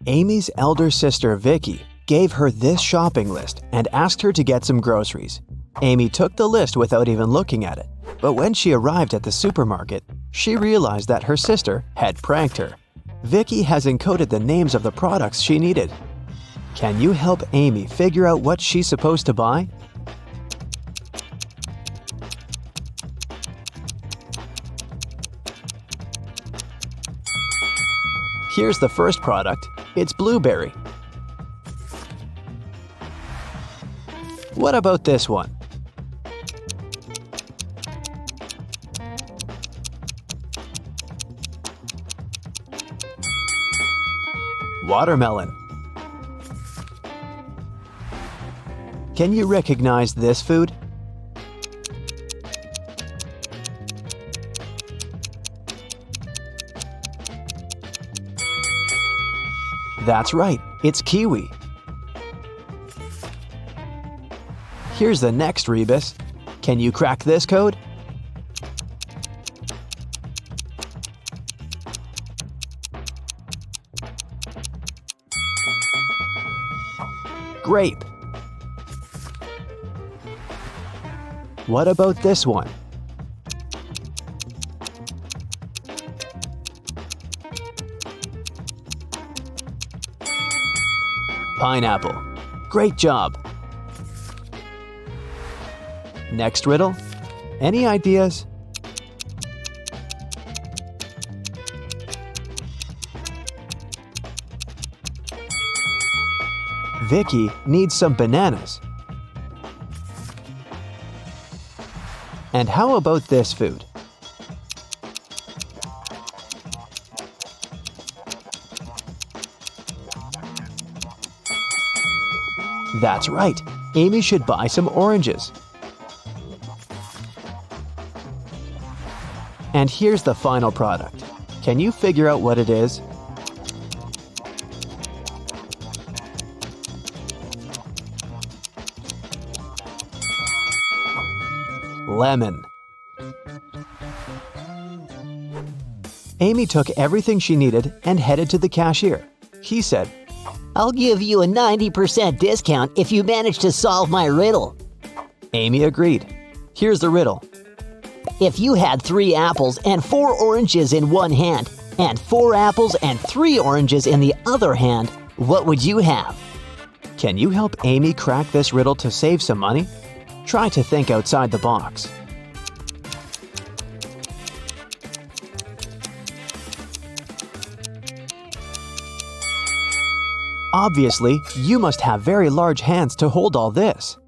Amy's elder sister Vicky gave her this shopping list and asked her to get some groceries. Amy took the list without even looking at it, but when she arrived at the supermarket, she realized that her sister had pranked her. Vicky has encoded the names of the products she needed. Can you help Amy figure out what she's supposed to buy? Here's the first product. It's blueberry. What about this one? Watermelon. Can you recognize this food? That's right, it's kiwi. Here's the next rebus. Can you crack this code? Grape. What about this one? Pineapple. Great job. Next riddle. Any ideas? Vicky needs some bananas. And how about this food? That's right, Amy should buy some oranges. And here's the final product. Can you figure out what it is? Lemon. Amy took everything she needed and headed to the cashier. He said, "I'll give you a 90% discount if you manage to solve my riddle." Amy agreed. Here's the riddle. If you had 3 apples and 4 oranges in one hand, and 4 apples and 3 oranges in the other hand, what would you have? Can you help Amy crack this riddle to save some money? Try to think outside the box. Obviously, you must have very large hands to hold all this.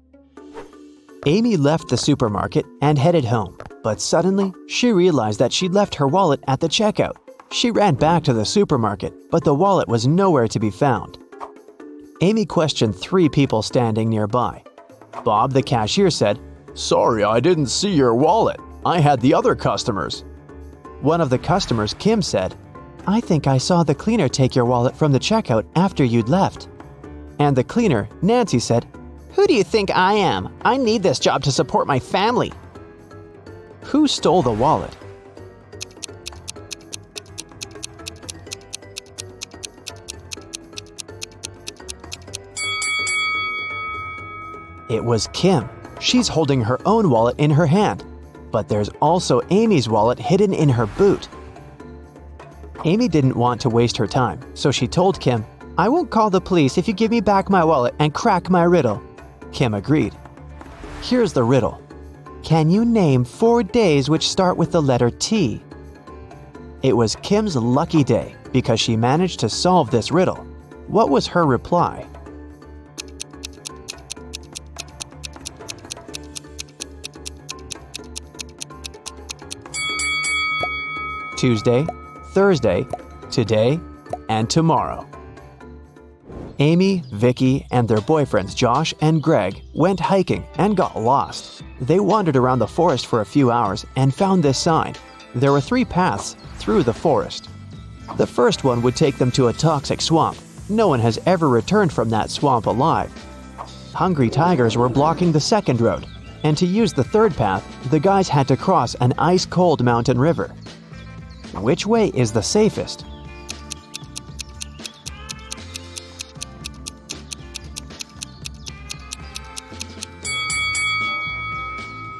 Amy left the supermarket and headed home, but suddenly she realized that she'd left her wallet at the checkout. She ran back to the supermarket, but the wallet was nowhere to be found. Amy questioned 3 people standing nearby. Bob, the cashier, said, "Sorry, I didn't see your wallet. I had the other customers." One of the customers, Kim, said, "I think I saw the cleaner take your wallet from the checkout after you'd left." And the cleaner, Nancy, said, "Who do you think I am? I need this job to support my family." Who stole the wallet? It was Kim. She's holding her own wallet in her hand. But there's also Amy's wallet hidden in her boot. Amy didn't want to waste her time, so she told Kim, "I won't call the police if you give me back my wallet and crack my riddle." Kim agreed. Here's the riddle. Can you name 4 days which start with the letter T? It was Kim's lucky day because she managed to solve this riddle. What was her reply? Tuesday, Thursday, today, and tomorrow. Amy, Vicky, and their boyfriends Josh and Greg went hiking and got lost. They wandered around the forest for a few hours and found this sign. There were 3 paths through the forest. The first one would take them to a toxic swamp. No one has ever returned from that swamp alive. Hungry tigers were blocking the second road, and to use the third path, the guys had to cross an ice-cold mountain river. Which way is the safest?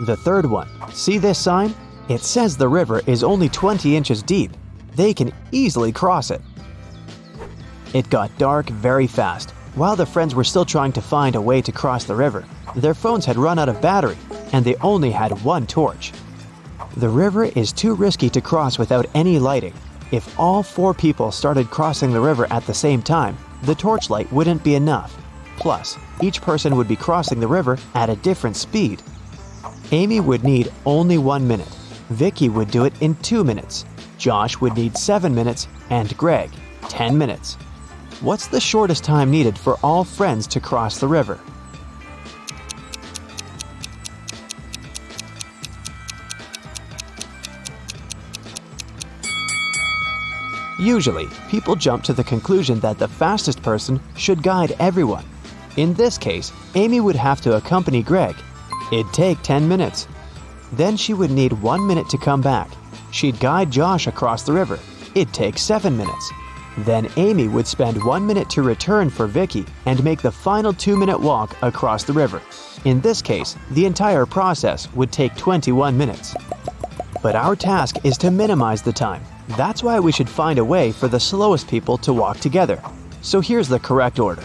The third one, see this sign? It says the river is only 20 inches deep. They can easily cross it. It got dark very fast. While the friends were still trying to find a way to cross the river, their phones had run out of battery and they only had one torch. The river is too risky to cross without any lighting. If all 4 people started crossing the river at the same time, the torchlight wouldn't be enough. Plus, each person would be crossing the river at a different speed. Amy would need only 1 minute. Vicky would do it in 2 minutes. Josh would need 7 minutes, and Greg, 10 minutes. What's the shortest time needed for all friends to cross the river? Usually, people jump to the conclusion that the fastest person should guide everyone. In this case, Amy would have to accompany Greg. It'd take 10 minutes. Then she would need 1 minute to come back. She'd guide Josh across the river. It'd take 7 minutes. Then Amy would spend 1 minute to return for Vicky and make the final 2-minute walk across the river. In this case, the entire process would take 21 minutes. But our task is to minimize the time. That's why we should find a way for the slowest people to walk together. So here's the correct order.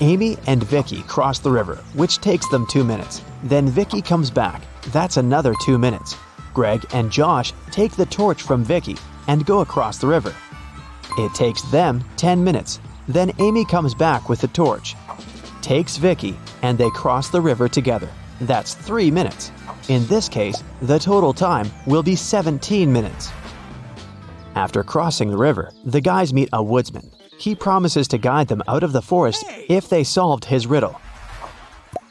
Amy and Vicky cross the river, which takes them 2 minutes. Then Vicky comes back. That's another 2 minutes. Greg and Josh take the torch from Vicky and go across the river. It takes them 10 minutes. Then Amy comes back with the torch, takes Vicky, and they cross the river together. That's 3 minutes. In this case, the total time will be 17 minutes. After crossing the river, the guys meet a woodsman. He promises to guide them out of the forest if they solved his riddle.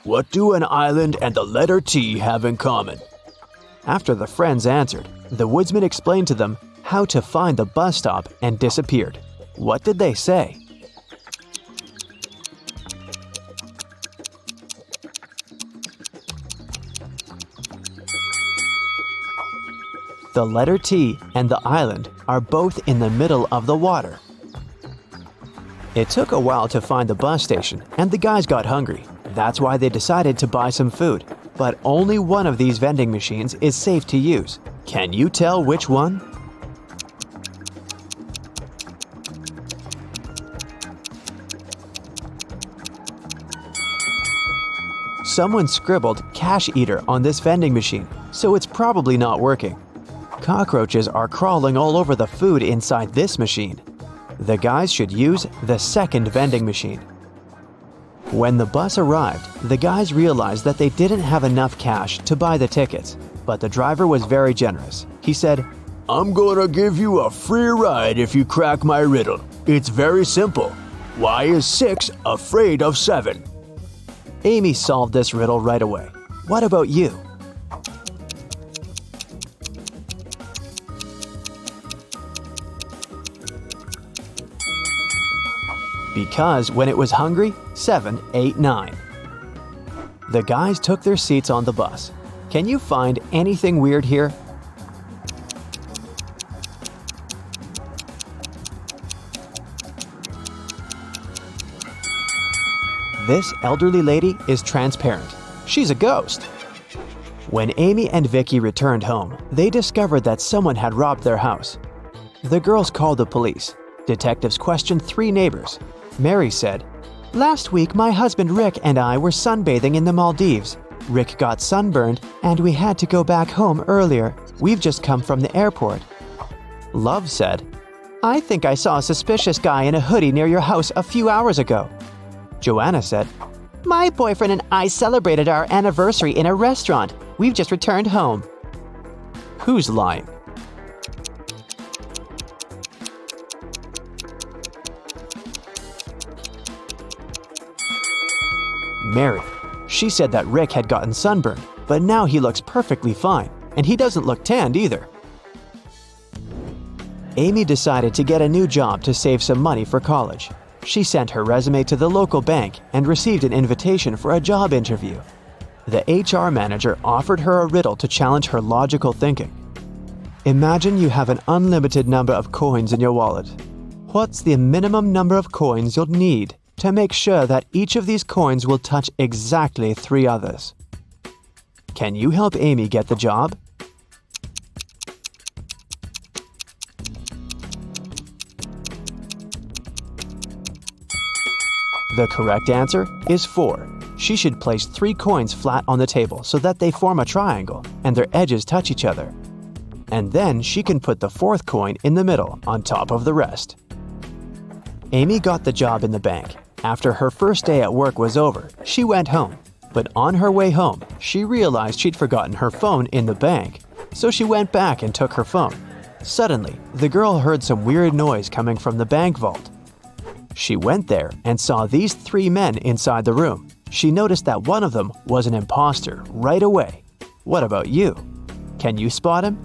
What do an island and the letter T have in common? After the friends answered, the woodsman explained to them how to find the bus stop and disappeared. What did they say? The letter T and the island are both in the middle of the water. It took a while to find the bus station, and the guys got hungry. That's why they decided to buy some food. But only one of these vending machines is safe to use. Can you tell which one? Someone scribbled "cash eater" on this vending machine, so it's probably not working. Cockroaches are crawling all over the food inside this machine. The guys should use the second vending machine. When the bus arrived, the guys realized that they didn't have enough cash to buy the tickets, but the driver was very generous. He said, "I'm gonna give you a free ride if you crack my riddle. It's very simple. Why is 6 afraid of 7? Amy solved this riddle right away. What about you? Because when it was hungry, 7 ate 9. The guys took their seats on the bus. Can you find anything weird here? This elderly lady is transparent. She's a ghost. When Amy and Vicky returned home, they discovered that someone had robbed their house. The girls called the police. Detectives questioned 3 neighbors. Mary said, "Last week, my husband Rick and I were sunbathing in the Maldives. Rick got sunburned, and we had to go back home earlier. We've just come from the airport." Love said, "I think I saw a suspicious guy in a hoodie near your house a few hours ago." Joanna said, "My boyfriend and I celebrated our anniversary in a restaurant. We've just returned home." Who's lying? Mary. She said that Rick had gotten sunburned, but now he looks perfectly fine, and he doesn't look tanned either. Amy decided to get a new job to save some money for college. She sent her resume to the local bank and received an invitation for a job interview. The HR manager offered her a riddle to challenge her logical thinking. Imagine you have an unlimited number of coins in your wallet. What's the minimum number of coins you'll need to make sure that each of these coins will touch exactly 3 others? Can you help Amy get the job? The correct answer is 4. She should place 3 coins flat on the table so that they form a triangle and their edges touch each other. And then she can put the 4th coin in the middle on top of the rest. Amy got the job in the bank. After her first day at work was over, she went home. But on her way home, she realized she'd forgotten her phone in the bank, so she went back and took her phone. Suddenly, the girl heard some weird noise coming from the bank vault. She went there and saw these 3 men inside the room. She noticed that one of them was an imposter right away. What about you? Can you spot him?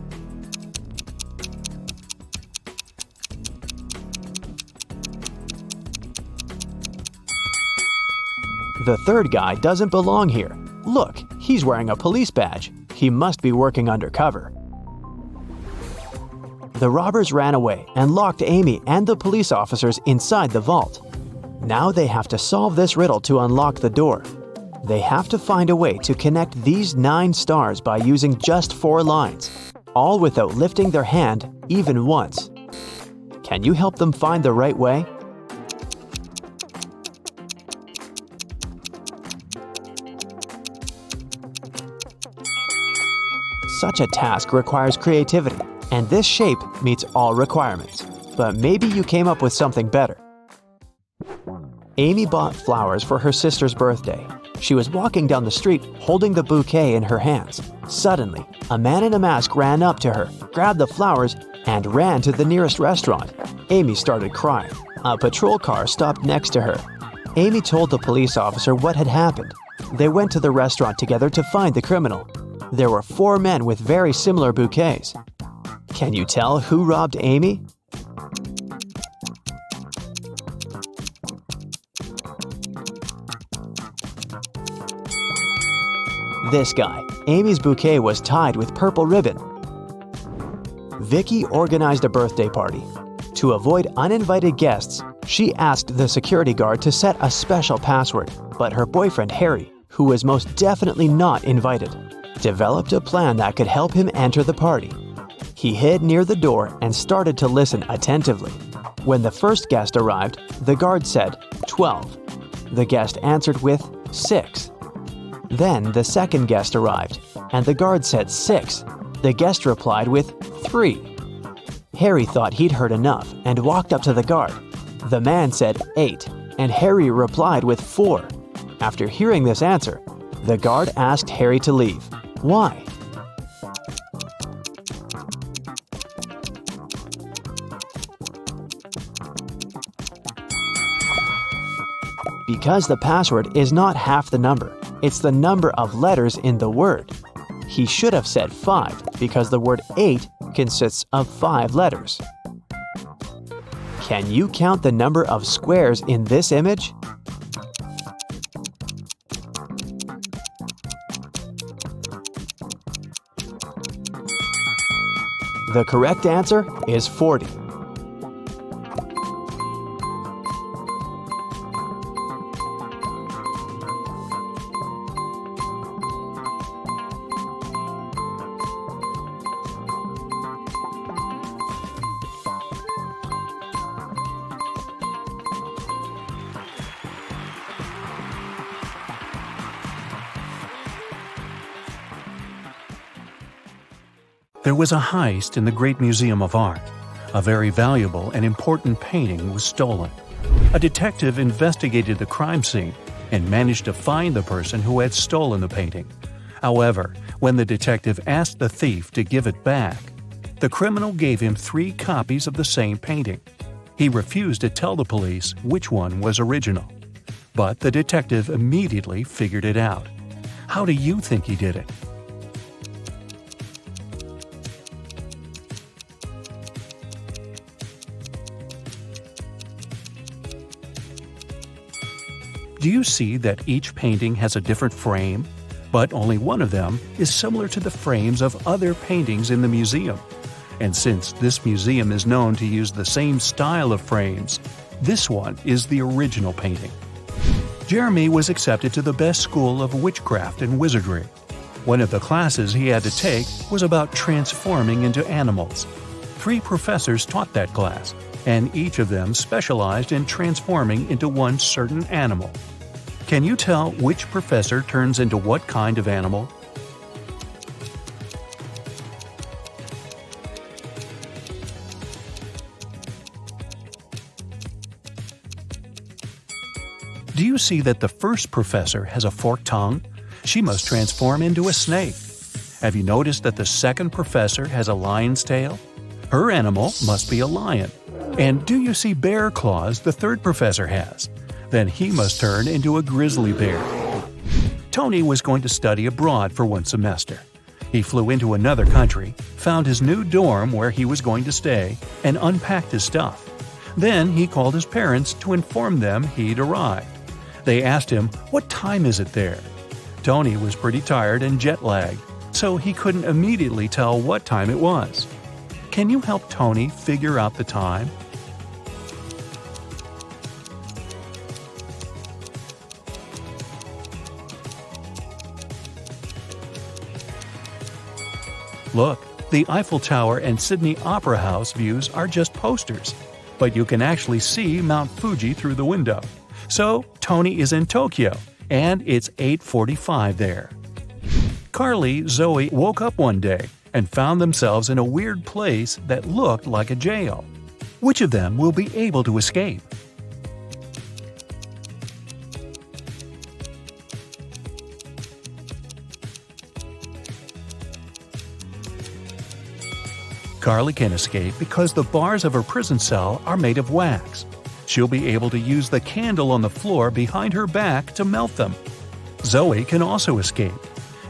The 3rd guy doesn't belong here. Look, he's wearing a police badge. He must be working undercover. The robbers ran away and locked Amy and the police officers inside the vault. Now they have to solve this riddle to unlock the door. They have to find a way to connect these 9 stars by using just 4 lines, all without lifting their hand even once. Can you help them find the right way? Such a task requires creativity, and this shape meets all requirements. But maybe you came up with something better. Amy bought flowers for her sister's birthday. She was walking down the street holding the bouquet in her hands. Suddenly, a man in a mask ran up to her, grabbed the flowers, and ran to the nearest restaurant. Amy started crying. A patrol car stopped next to her. Amy told the police officer what had happened. They went to the restaurant together to find the criminal. There were 4 men with very similar bouquets. Can you tell who robbed Amy? This guy. Amy's bouquet was tied with purple ribbon. Vicky organized a birthday party. To avoid uninvited guests, she asked the security guard to set a special password, but her boyfriend Harry, who was most definitely not invited, developed a plan that could help him enter the party. He hid near the door and started to listen attentively. When the first guest arrived, the guard said 12. The guest answered with 6. Then the second guest arrived, and the guard said 6. The guest replied with 3. Harry thought he'd heard enough and walked up to the guard. The man said 8, and Harry replied with 4. After hearing this answer, the guard asked Harry to leave. Why? Because the password is not half the number. It's the number of letters in the word. He should have said 5 because the word 8 consists of 5 letters. Can you count the number of squares in this image? The correct answer is 40. There was a heist in the Great Museum of Art. A very valuable and important painting was stolen. A detective investigated the crime scene and managed to find the person who had stolen the painting. However, when the detective asked the thief to give it back, the criminal gave him 3 copies of the same painting. He refused to tell the police which one was original. But the detective immediately figured it out. How do you think he did it? Do you see that each painting has a different frame? But only one of them is similar to the frames of other paintings in the museum. And since this museum is known to use the same style of frames, this one is the original painting. Jeremy was accepted to the best school of witchcraft and wizardry. One of the classes he had to take was about transforming into animals. 3 professors taught that class, and each of them specialized in transforming into one certain animal. Can you tell which professor turns into what kind of animal? Do you see that the first professor has a forked tongue? She must transform into a snake. Have you noticed that the second professor has a lion's tail? Her animal must be a lion. And do you see bear claws the third professor has? Then he must turn into a grizzly bear. Tony was going to study abroad for 1 semester. He flew into another country, found his new dorm where he was going to stay, and unpacked his stuff. Then he called his parents to inform them he'd arrived. They asked him, "What time is it there?" Tony was pretty tired and jet-lagged, so he couldn't immediately tell what time it was. Can you help Tony figure out the time? Look, the Eiffel Tower and Sydney Opera House views are just posters, but you can actually see Mount Fuji through the window. So, Tony is in Tokyo, and it's 8:45 there. Carly, Zoe woke up one day and found themselves in a weird place that looked like a jail. Which of them will be able to escape? Carly can escape because the bars of her prison cell are made of wax. She'll be able to use the candle on the floor behind her back to melt them. Zoe can also escape.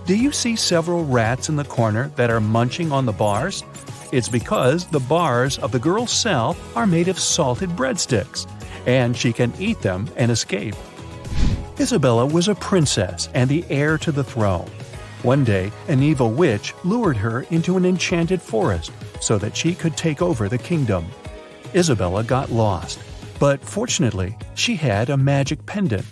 Do you see several rats in the corner that are munching on the bars? It's because the bars of the girl's cell are made of salted breadsticks, and she can eat them and escape. Isabella was a princess and the heir to the throne. One day, an evil witch lured her into an enchanted forest so that she could take over the kingdom. Isabella got lost, but fortunately, she had a magic pendant.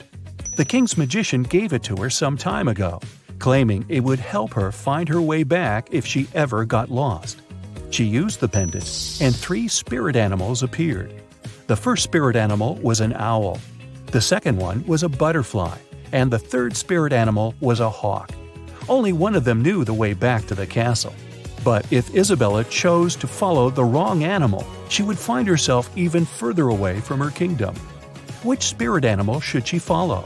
The king's magician gave it to her some time ago, claiming it would help her find her way back if she ever got lost. She used the pendant, and 3 spirit animals appeared. The first spirit animal was an owl. The second one was a butterfly, and the third spirit animal was a hawk. Only one of them knew the way back to the castle. But if Isabella chose to follow the wrong animal, she would find herself even further away from her kingdom. Which spirit animal should she follow?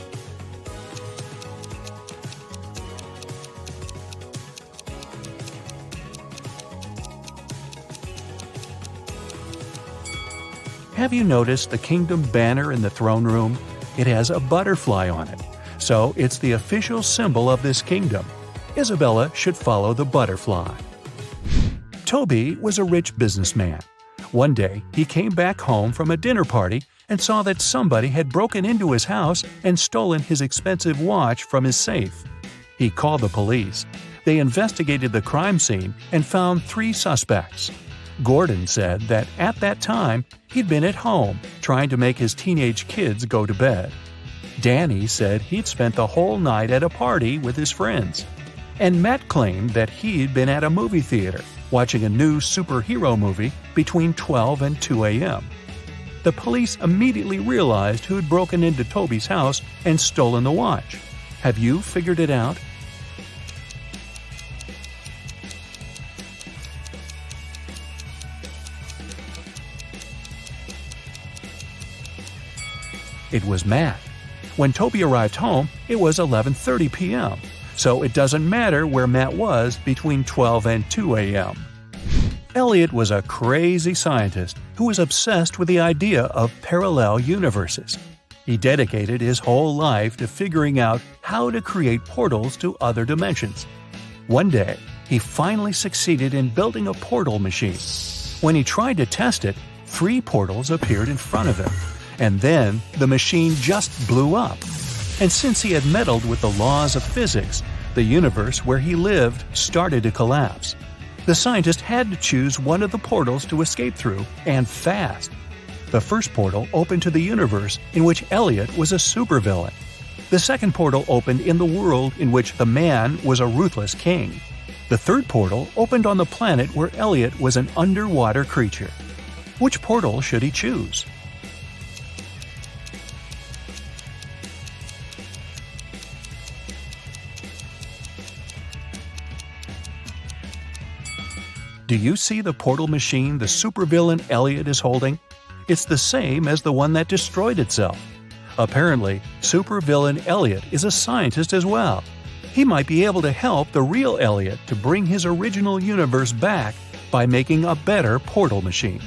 Have you noticed the kingdom banner in the throne room? It has a butterfly on it, so it's the official symbol of this kingdom. Isabella should follow the butterfly. Toby was a rich businessman. One day, he came back home from a dinner party and saw that somebody had broken into his house and stolen his expensive watch from his safe. He called the police. They investigated the crime scene and found 3 suspects. Gordon said that at that time, he'd been at home trying to make his teenage kids go to bed. Danny said he'd spent the whole night at a party with his friends. And Matt claimed that he'd been at a movie theater watching a new superhero movie between 12 and 2 a.m. The police immediately realized who'd broken into Toby's house and stolen the watch. Have you figured it out? It was Matt. When Toby arrived home, it was 11:30 p.m., so it doesn't matter where Matt was between 12 and 2 a.m. Elliot was a crazy scientist who was obsessed with the idea of parallel universes. He dedicated his whole life to figuring out how to create portals to other dimensions. One day, he finally succeeded in building a portal machine. When he tried to test it, 3 portals appeared in front of him. And then the machine just blew up. And since he had meddled with the laws of physics, the universe where he lived started to collapse. The scientist had to choose one of the portals to escape through, and fast. The first portal opened to the universe in which Elliot was a supervillain. The second portal opened in the world in which the man was a ruthless king. The third portal opened on the planet where Elliot was an underwater creature. Which portal should he choose? Do you see the portal machine the supervillain Elliot is holding? It's the same as the one that destroyed itself. Apparently, supervillain Elliot is a scientist as well. He might be able to help the real Elliot to bring his original universe back by making a better portal machine.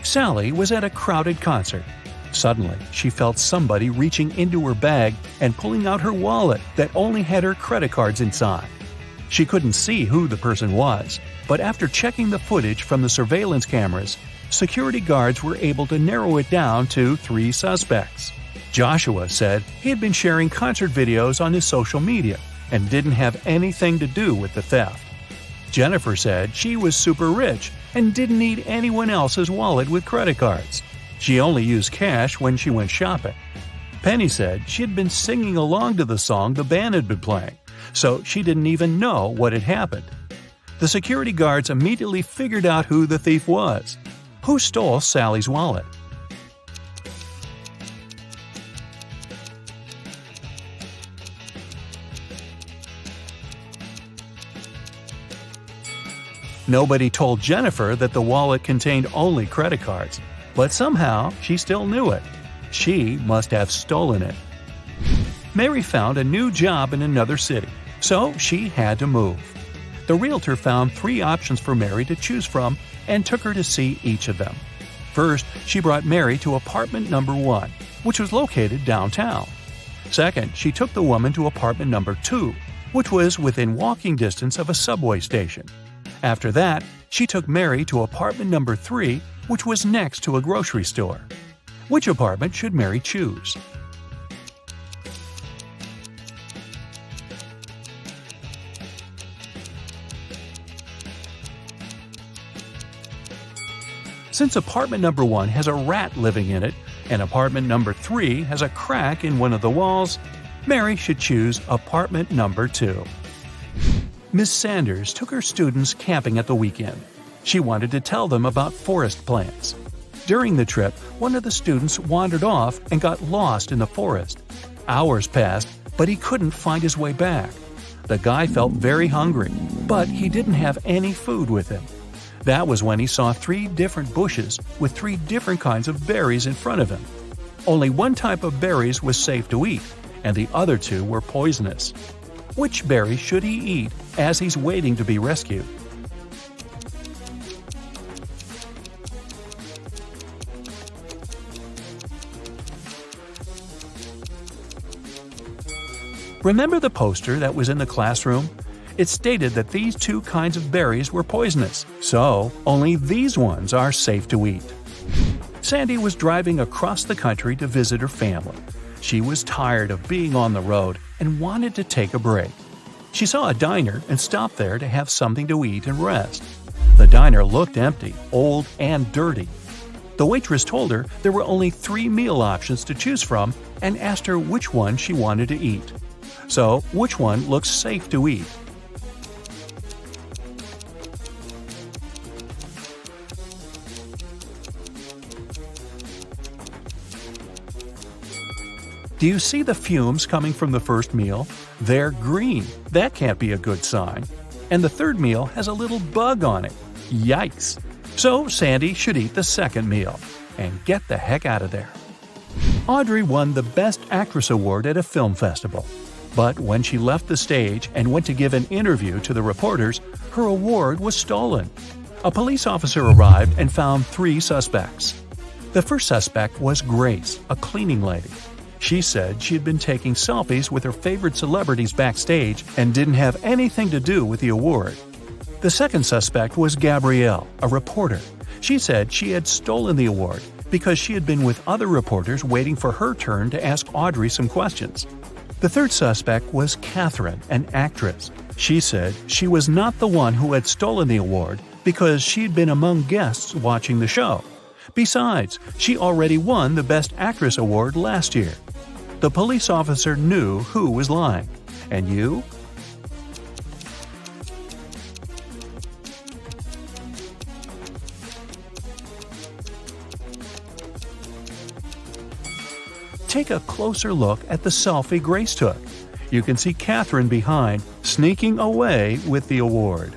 Sally was at a crowded concert. Suddenly, she felt somebody reaching into her bag and pulling out her wallet that only had her credit cards inside. She couldn't see who the person was, but after checking the footage from the surveillance cameras, security guards were able to narrow it down to 3 suspects. Joshua said he had been sharing concert videos on his social media and didn't have anything to do with the theft. Jennifer said she was super rich and didn't need anyone else's wallet with credit cards. She only used cash when she went shopping. Penny said she had been singing along to the song the band had been playing, so she didn't even know what had happened. The security guards immediately figured out who the thief was. Who stole Sally's wallet? Nobody told Jennifer that the wallet contained only credit cards, but somehow she still knew it. She must have stolen it. Mary found a new job in another city, so she had to move. The realtor found 3 options for Mary to choose from and took her to see each of them. First, she brought Mary to apartment number 1, which was located downtown. Second, she took the woman to apartment number 2, which was within walking distance of a subway station. After that, she took Mary to apartment number 3, which was next to a grocery store. Which apartment should Mary choose? Since apartment number 1 has a rat living in it, and apartment number 3 has a crack in one of the walls, Mary should choose apartment number 2. Miss Sanders took her students camping at the weekend. She wanted to tell them about forest plants. During the trip, one of the students wandered off and got lost in the forest. Hours passed, but he couldn't find his way back. The guy felt very hungry, but he didn't have any food with him. That was when he saw 3 different bushes with 3 different kinds of berries in front of him. Only one type of berries was safe to eat, and the other 2 were poisonous. Which berry should he eat as he's waiting to be rescued? Remember the poster that was in the classroom? It stated that these 2 kinds of berries were poisonous, so only these ones are safe to eat. Sandy was driving across the country to visit her family. She was tired of being on the road and wanted to take a break. She saw a diner and stopped there to have something to eat and rest. The diner looked empty, old, and dirty. The waitress told her there were only 3 meal options to choose from and asked her which one she wanted to eat. So, which one looks safe to eat? Do you see the fumes coming from the first meal? They're green. That can't be a good sign. And the third meal has a little bug on it. Yikes! So Sandy should eat the second meal and get the heck out of there. Audrey won the Best Actress Award at a film festival. But when she left the stage and went to give an interview to the reporters, her award was stolen. A police officer arrived and found 3 suspects. The first suspect was Grace, a cleaning lady. She said she had been taking selfies with her favorite celebrities backstage and didn't have anything to do with the award. The second suspect was Gabrielle, a reporter. She said she had stolen the award because she had been with other reporters waiting for her turn to ask Audrey some questions. The third suspect was Catherine, an actress. She said she was not the one who had stolen the award because she'd been among guests watching the show. Besides, she already won the Best Actress Award last year. The police officer knew who was lying. And you? Take a closer look at the selfie Grace took. You can see Catherine behind, sneaking away with the award.